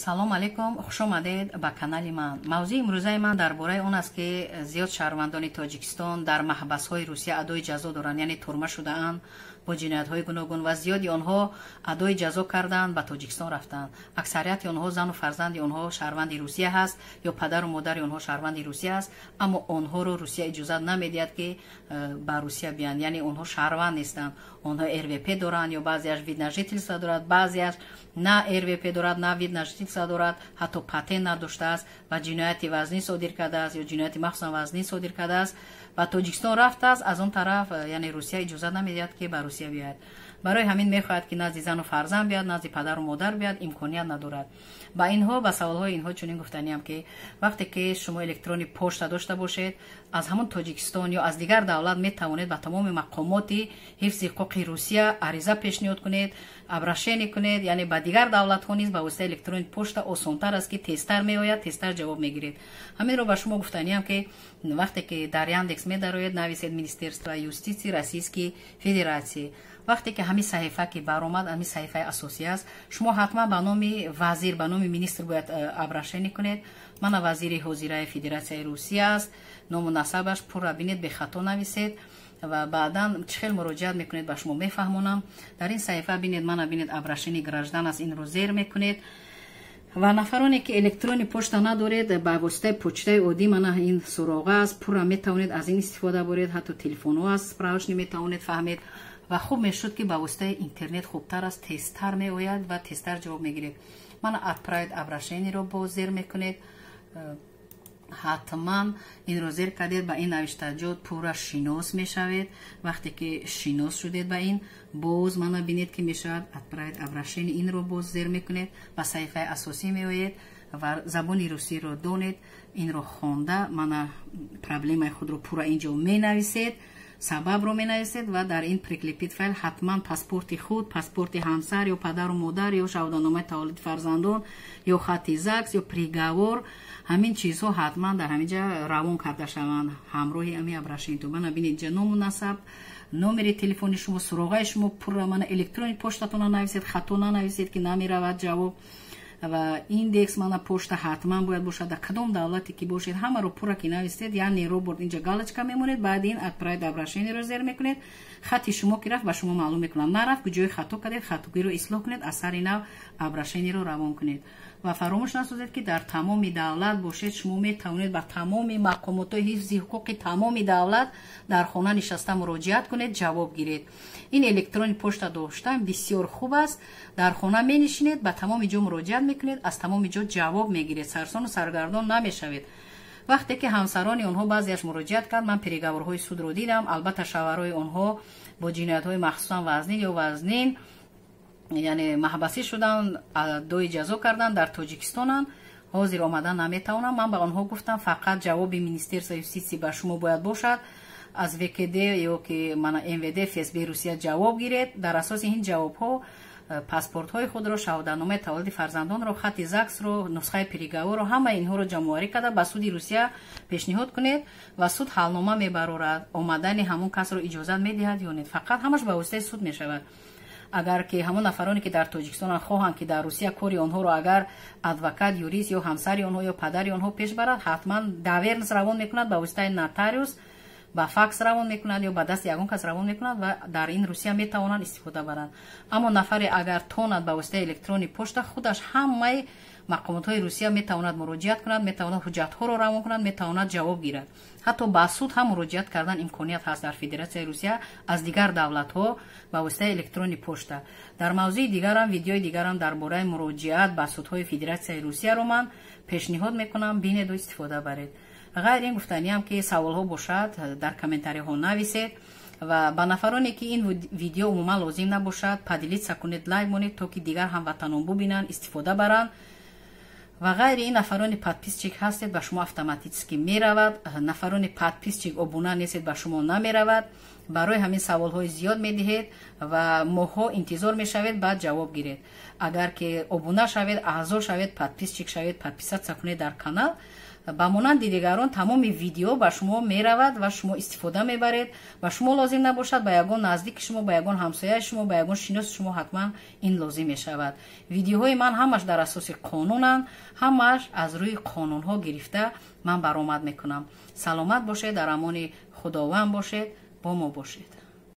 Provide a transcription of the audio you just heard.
салом алейкум, хуш омадед ба канали ман. мавзӯи имрӯзаи ман дар бораи он аст ки зиёд шаҳрвандони тоҷикистон дар маҳбасҳои русия адои ҷазо доранд, яъне турма шудаанд бо ҷиноятҳои гуногун ва зиёди онҳо адои ҷазо карданд, ба тоҷикистон рафтанд. аксарияти онҳо зану фарзанди онҳо шаҳрванди русия ҳаст ё падару модари онҳо шаҳрванди русия аст, аммо онҳоро русия иҷозат намедиҳад ки ба русия биянд, яъне онҳо шаҳрванд нестанд. онҳо рвп доранд ё баъзеаш вид на жительство дорад, баъзеаш на рвп дорад, на вид на жительство дорад, ҳатто патент надоштааст ва ҷинояти вазнӣ содир кардааст ё ҷинояти махсусан вазнӣ содир кардааст, ба тоҷикистон рафтааст. аз он тараф яъне русия иҷозат намедиҳад ки ба русия бияд. барои ҳамин мехоҳад ки назди зану фарзанд бияд, назди падару модар бияд, имконият надорад. ба инҳо ба саволҳои инҳо чунин гуфтаниам ки вақте ки шумо электрони почта дошта бошед, аз ҳамон тоҷикистон ё аз дигар давлат метавонед ба тамоми мақомоти ҳифзи ҳуқуқи русия ариза пешниҳод кунед, обрашение кунед, яъне ба дигар давлатҳо низ ба воситаи электрони почта осонтар аст ки тезтар меояд, тезтар ҷавоб мегиред. ҳаминро ба шумо гуфтаниам ки вақте ки дар яндекс медароед, нависед министерство юстиции Российской Федерации. вақте ки ҳамин саҳифа ки баромад, ҳамин саҳифаи асосӣ аст, шумо ҳатман ба номи вазир, ба номи министр бояд обрашение кунед. мана вазири ҳозираи Федератсияи Русия аст, ному насабаш пурра бинед, бехато нависед ва баъдан чӣ хел муроҷиат мекунед ба шумо мефаҳмонам. дар ин саҳифа бинед, мана бинед обрашение граждан аст, инро зер мекунед. ва нафароне ки электрони почта надоред, ба воситаи почтаи оддӣ мана ин суроға аст, пурра метавонед аз ин истифода баред, ҳатто телефонҳо аст, справочник метавонед фаҳмед ва хуб мешуд ки ба воситаи интернет хубтар аст, тезтар меояд ва тезтар ҷавоб мегиред. мана отправить обрашениеро боз зер мекунед. ҳатман инро зер кардед, ба ин навиштаҷот пурра шинос мешавед. вақте ки шинос шудед ба ин, боз мана бинед ки мешавад отправить обрашение, инро боз зер мекунед, ба саҳифаи асосӣ меоед ва забони русиро донед, инро хонда мана проблемаи худро пурра инҷо менависед, сабабро менависед ва дар ин приклепид файл ҳатман паспорти худ, паспорти ҳамсар ё падару модар ё шаҳодатномаи таваллуди фарзандон ё хати ЗАГС ё приговор, ҳамин чизҳо ҳатман дар ҳамин ҷа равон карда шаванд ҳамроҳи ҳамин обрашениятон. мана бинед ҷа ному насаб, номери телефони шумо, суроғаи шумо пурра мана электрони почтатона нависед, хато нанависед ки намеравад ҷавоб. ва индекс мана почта ҳатман бояд бошад, дар кадом давлате ки бошед ҳамаро пурра ки нависед, яъне робот инҷа галочка мемонед, баъди ин отправить обрашениеро зер мекунед. хати шумо ки рафт ба шумо маълум мекунад, нарафт куҷои хато кардед, хатогиро ислоҳ кунед, аз сари нав обрашениеро равон кунед. ва фаромӯш насозед ки дар тамоми давлат бошед, шумо метавонед ба тамоми мақомотҳои ҳифзи ҳуқуқи тамоми давлат дар хона нишаста муроҷиат кунед, ҷавоб гиред. ин электрони почта доштан бисёр хуб аст. дар хона менишинед, ба тамоми ҷо муроҷиат мекунед, аз тамоми ҷо ҷавоб мегиред, сарсону саргардон намешавед. вақте ки ҳамсарони онҳо баъзеаш муроҷиат кард, ман переговорҳои судро дидам, албатта шавҳарои онҳо бо ҷиноятҳои махсусан вазнин ё вазнин, яъне маҳбасӣ шудан, адои ҷазо кардан, дар тоҷикистонанд, ҳозир омадан наметавонам. ман ба онҳо гуфтам фақат ҷавоби министерства юстиции ба шумо бояд бошад, аз ВКД ё ки мана МВД ФСБ Русия ҷавоб гиред. дар асоси ин ҷавобҳо паспортҳои худро, шаҳодатномаи таваллуди фарзандонро, хати ЗАГСро, нусхаи приговорро, ҳамаи инҳоро ҷамъоварӣ карда ба суди Русия пешниҳод кунед ва суд ҳалнома мебарорад, омадани ҳамон касро иҷозат медиҳад ё не. фақат ҳамаш ба воситаи суд мешавад. агар ки ҳамон нафароне ки дар тоҷикистонан хоҳанд ки дар русия кори онҳоро агар адвокат, юрист ё ҳамсари онҳо ё падари онҳо пеш барад, ҳатман давернс равон мекунад, ба воситаи нотариус, ба факс равон мекунад ё ба дасти ягон кас равон мекунад ва дар ин русия метавонанд истифода баранд. аммо нафаре агар тонад ба воситаи электрони почта, худаш ҳамаи мақомотҳои русия метавонад муроҷиат кунад, метавонад ҳуҷҷатҳоро равон кунад, метавонад ҷавоб гирад. ҳатто ба суд ҳам муроҷиат кардан имконият ҳаст дар Федератсияи Русия аз дигар давлатҳо ба воситаи электрони почта. дар мавзӯи дигарам, видеои дигарам дар бораи муроҷиат ба судҳои Федератсияи Русияро ман пешниҳод мекунам, бинеду истифода баред. ғайр ин гуфтаниам ки саволҳо бошад, дар комментариҳо нависед ва ба нафароне ки ин видео умуман лозим набошад, падилитса кунед, лайк монед, то ки дигар ҳамватанон бубинанд, истифода баранд. ва ғайри ин нафарони подписчик ҳастед, ба шумо автоматически меравад. нафарони подписчик обуна нестед, ба шумо намеравад. барои ҳамин саволҳои зиёд медиҳед ва моҳҳо интизор мешавед, баъд ҷавоб гиред. агар ки обуна шавед, аъзо шавед, подписчик шавед, подписатся кунед дар канал ба монанди дигарон тамоми видео ба шумо меравад ва шумо истифода мебаред ва шумо лозим набошад ба ягон наздики шумо, ба ягон ҳамсояи шумо, ба ягон шиноси шумо ҳатман ин лозим мешавад. видеоҳои ман ҳамаш дар асоси қонунанд, ҳамаш аз рӯи қонунҳо гирифта ман баромад мекунам. саломат бошед, дар амони худованд бошед, бо мо бошед.